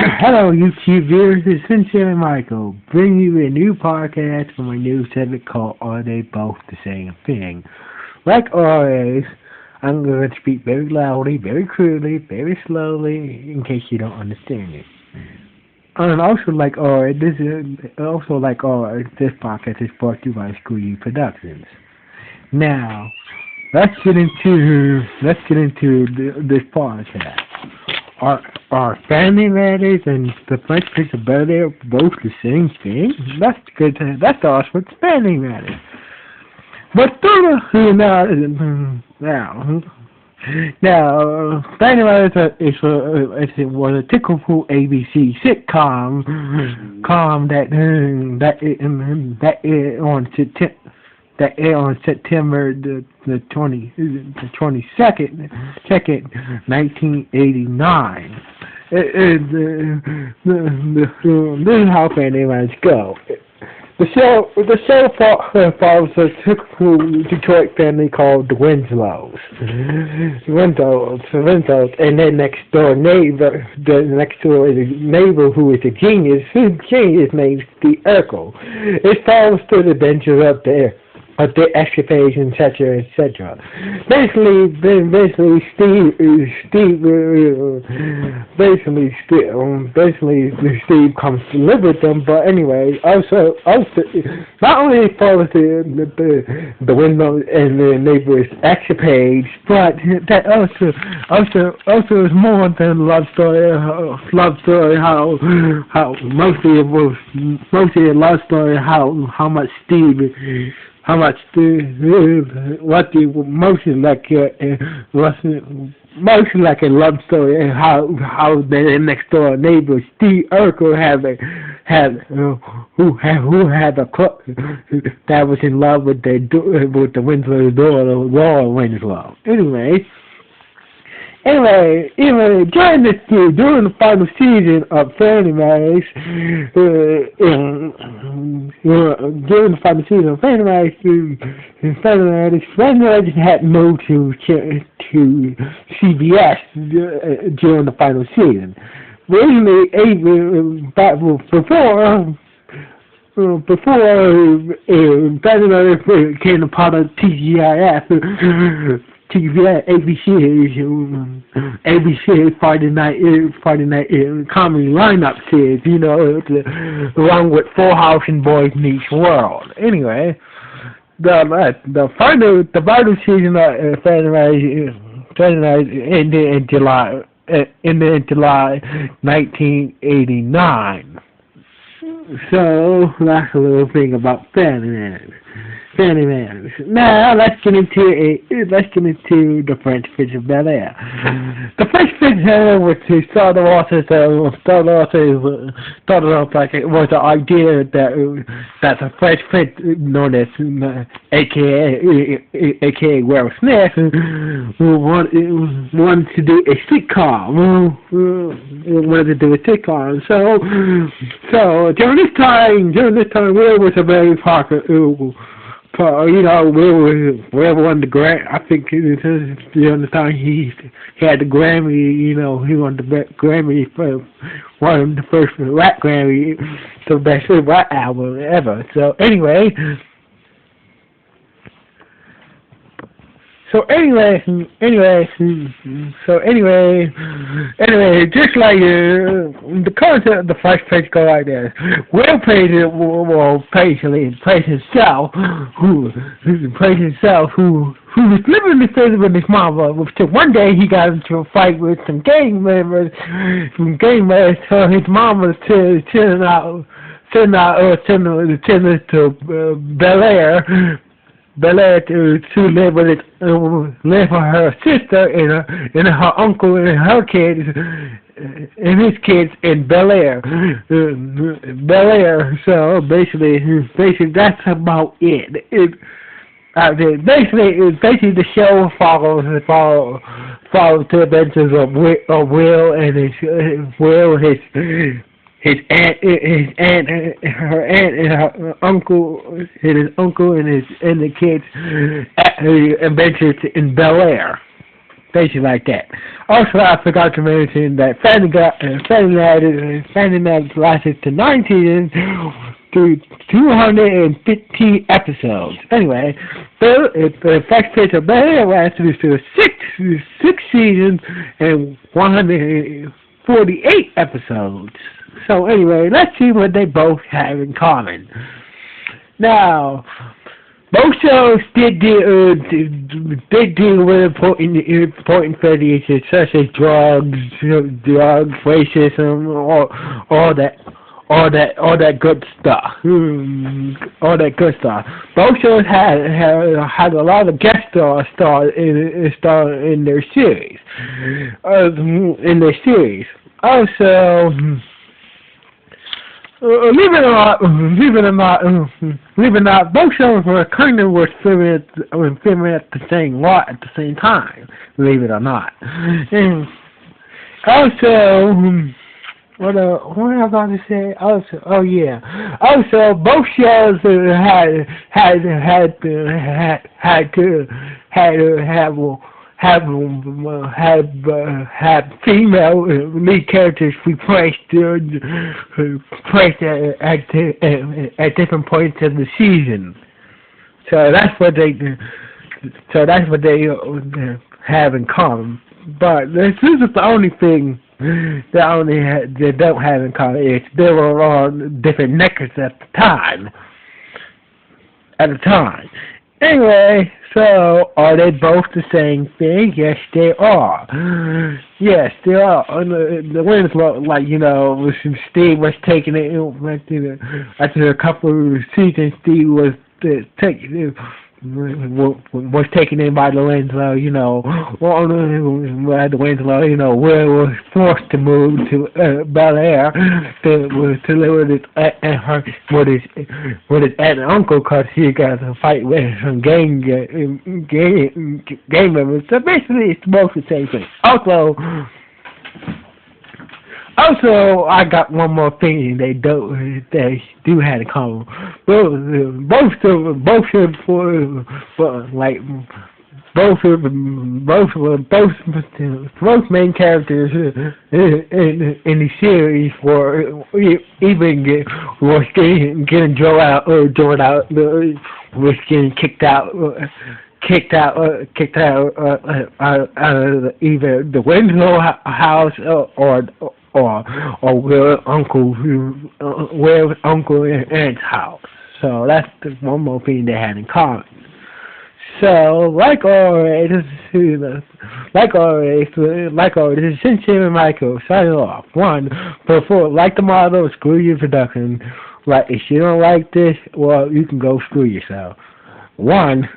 Hello, YouTube viewers. It's Sincerely Michael, bringing you a new podcast from a new segment called Are They Both the Same Thing? Like always, I'm going to speak very loudly, very clearly, very slowly, in case you don't understand it. And also, this podcast is brought to you by School U Productions. Now, let's get into this podcast. Are Family Matters and the French Prince of Bel-Air both the same thing? That's good. That's awesome. Family Matters. But now, Family Matters was a typical ABC sitcom, that aired on September the 22nd, 1989. This is how Family Matters go. The show follows a typical Detroit family called the Winslows, and their next door neighbor, who is a genius. His genius named Steve Urkel. It follows through the adventures of their escapades, etc., etc. Basically, Steve comes to live with them. But anyway, also, not only follows the window and the neighbor's escapades, but that also is more than a love story. How mostly a love story. How much mostly like a love story, and how their next door neighbor Steve Urkel who had a club that was in love with the Winslow's daughter, Laura Winslow. Anyway, during the final season of Family Matters, Family Matters had moved to CBS during the final season. Before Family Matters became a part of TGIF. ABC Friday night comedy lineup series, along with Full House and Boy Meets World. Anyway, the final season of Family Matters ended in July 1989. So that's a little thing about Family Matters. Now let's get into the French Prince of Bel-Air. The French Prince of Bel-Air started off like it was the idea that the French Prince, known as AKA Will Smith, wanted to do a sitcom. So during this time, Will was a very popular. Will won the Grammy. I think during the time he had the Grammy. He won the Grammy for one of the first rap Grammy, the best rap album ever. So anyway, just like the concept of the Fresh Prince go like this. Will plays himself, who was living in the city with his mama. So one day he got into a fight with some gang members. So his mama sent out to Bel-Air to live with her sister and her uncle and her kids and his kids in Bel-Air. So basically that's about it. Basically the show follows the adventures of Will and his aunt, her aunt, and her uncle, and the kids' adventures in Bel-Air. Basically like that. Also, I forgot to mention that Family Matters lasted to 9 seasons to 215 episodes. Anyway, the first pitch of Bel-Air lasted to six seasons and 148 episodes. So anyway, let's see what they both have in common. Now, both shows did deal with important issues such as drugs, racism, all that good stuff. All that good stuff. Both shows had a lot of guest stars in their series. Also, believe it or not, both shows were kind of filming at the same lot at the same time. Believe it or not. And also, what was I going to say? Also, both shows had female lead characters replaced at different points of the season. So that's what they have in common. But this is the only thing they don't have in common. Is they were on different necklaces at the time. Anyway, so are they both the same thing? Yes, they are. Yes, they are. The Winslow, Steve was taking it after a couple of seasons. Steve was taking in by the Winslow, the Winslow, was forced to move to Bel-Air to live with his aunt and uncle because he got to fight with some gang members. So basically, it's both the same thing. Also, I got one more thing they do have in common. Both main characters in the series was getting kicked out of either the Winslow house or where Uncle and Aunt's house. So that's the one more thing they had in common. So, like always, this is Sincere and Michael signing off. One, like the motto, screw your production. If you don't like this, well, you can go screw yourself. One.